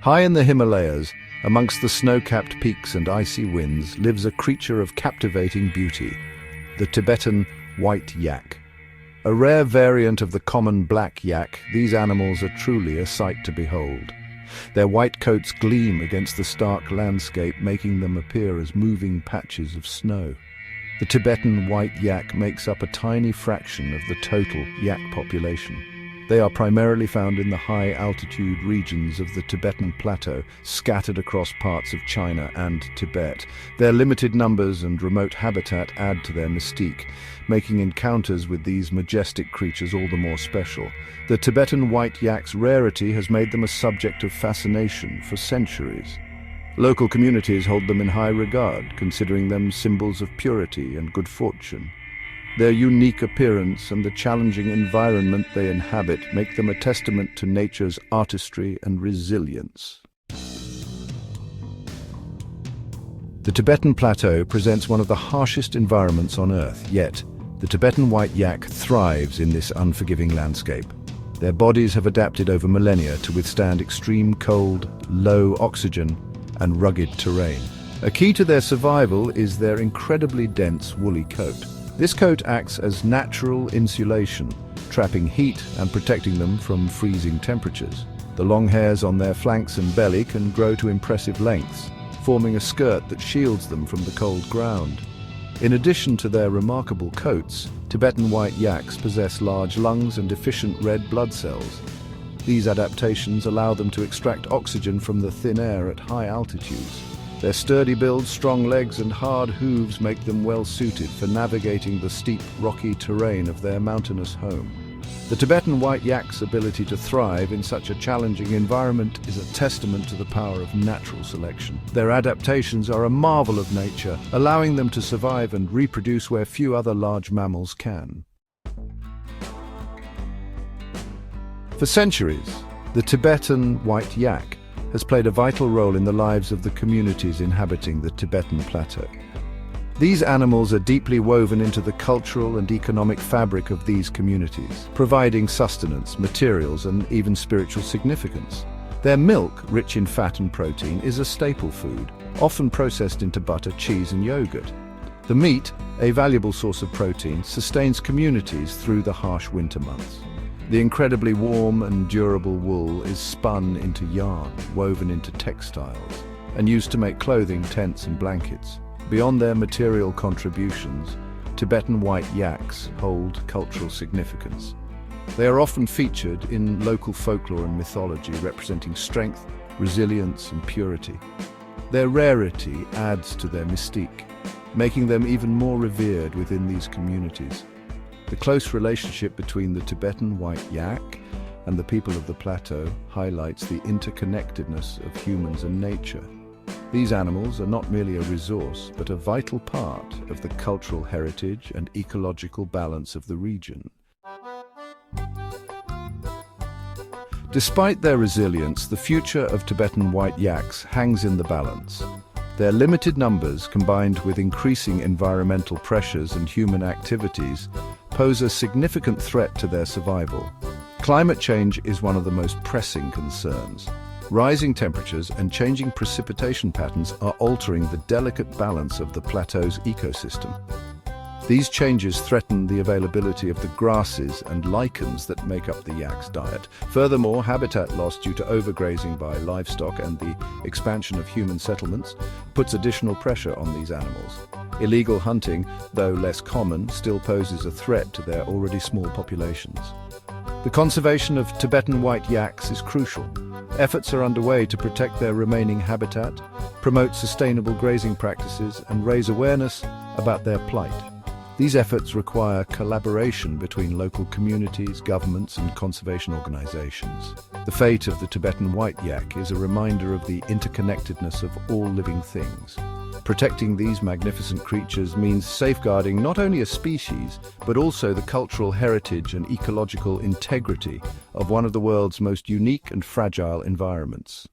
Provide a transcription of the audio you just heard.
High in the Himalayas, amongst the snow-capped peaks and icy winds, lives a creature of captivating beauty, the Tibetan white yak. A rare variant of the common black yak, these animals are truly a sight to behold. Their white coats gleam against the stark landscape, making them appear as moving patches of snow. The Tibetan white yak makes up a tiny fraction of the total yak population. They are primarily found in the high-altitude regions of the Tibetan Plateau, scattered across parts of China and Tibet. Their limited numbers and remote habitat add to their mystique, making encounters with these majestic creatures all the more special. The Tibetan white yak's rarity has made them a subject of fascination for centuries. Local communities hold them in high regard, considering them symbols of purity and good fortune. Their unique appearance and the challenging environment they inhabit make them a testament to nature's artistry and resilience. The Tibetan Plateau presents one of the harshest environments on Earth, yet the Tibetan white yak thrives in this unforgiving landscape. Their bodies have adapted over millennia to withstand extreme cold, low oxygen, and rugged terrain. A key to their survival is their incredibly dense woolly coat. This coat acts as natural insulation, trapping heat and protecting them from freezing temperatures. The long hairs on their flanks and belly can grow to impressive lengths, forming a skirt that shields them from the cold ground. In addition to their remarkable coats, Tibetan white yaks possess large lungs and efficient red blood cells. These adaptations allow them to extract oxygen from the thin air at high altitudes. Their sturdy build, strong legs and hard hooves make them well suited for navigating the steep, rocky terrain of their mountainous home. The Tibetan white yak's ability to thrive in such a challenging environment is a testament to the power of natural selection. Their adaptations are a marvel of nature, allowing them to survive and reproduce where few other large mammals can. For centuries, the Tibetan white yak has played a vital role in the lives of the communities inhabiting the Tibetan Plateau. These animals are deeply woven into the cultural and economic fabric of these communities, providing sustenance, materials, and even spiritual significance. Their milk, rich in fat and protein, is a staple food, often processed into butter, cheese, and yogurt. The meat, a valuable source of protein, sustains communities through the harsh winter months. The incredibly warm and durable wool is spun into yarn, woven into textiles, and used to make clothing, tents, and blankets. Beyond their material contributions, Tibetan white yaks hold cultural significance. They are often featured in local folklore and mythology, representing strength, resilience, and purity. Their rarity adds to their mystique, making them even more revered within these communities. The close relationship between the Tibetan white yak and the people of the plateau highlights the interconnectedness of humans and nature. These animals are not merely a resource, but a vital part of the cultural heritage and ecological balance of the region. Despite their resilience, the future of Tibetan white yaks hangs in the balance. Their limited numbers, combined with increasing environmental pressures and human activities, pose a significant threat to their survival. Climate change is one of the most pressing concerns. Rising temperatures and changing precipitation patterns are altering the delicate balance of the plateau's ecosystem. These changes threaten the availability of the grasses and lichens that make up the yak's diet. Furthermore, habitat loss due to overgrazing by livestock and the expansion of human settlements puts additional pressure on these animals. Illegal hunting, though less common, still poses a threat to their already small populations. The conservation of Tibetan white yaks is crucial. Efforts are underway to protect their remaining habitat, promote sustainable grazing practices, and raise awareness about their plight. These efforts require collaboration between local communities, governments, and conservation organizations. The fate of the Tibetan white yak is a reminder of the interconnectedness of all living things. Protecting these magnificent creatures means safeguarding not only a species, but also the cultural heritage and ecological integrity of one of the world's most unique and fragile environments.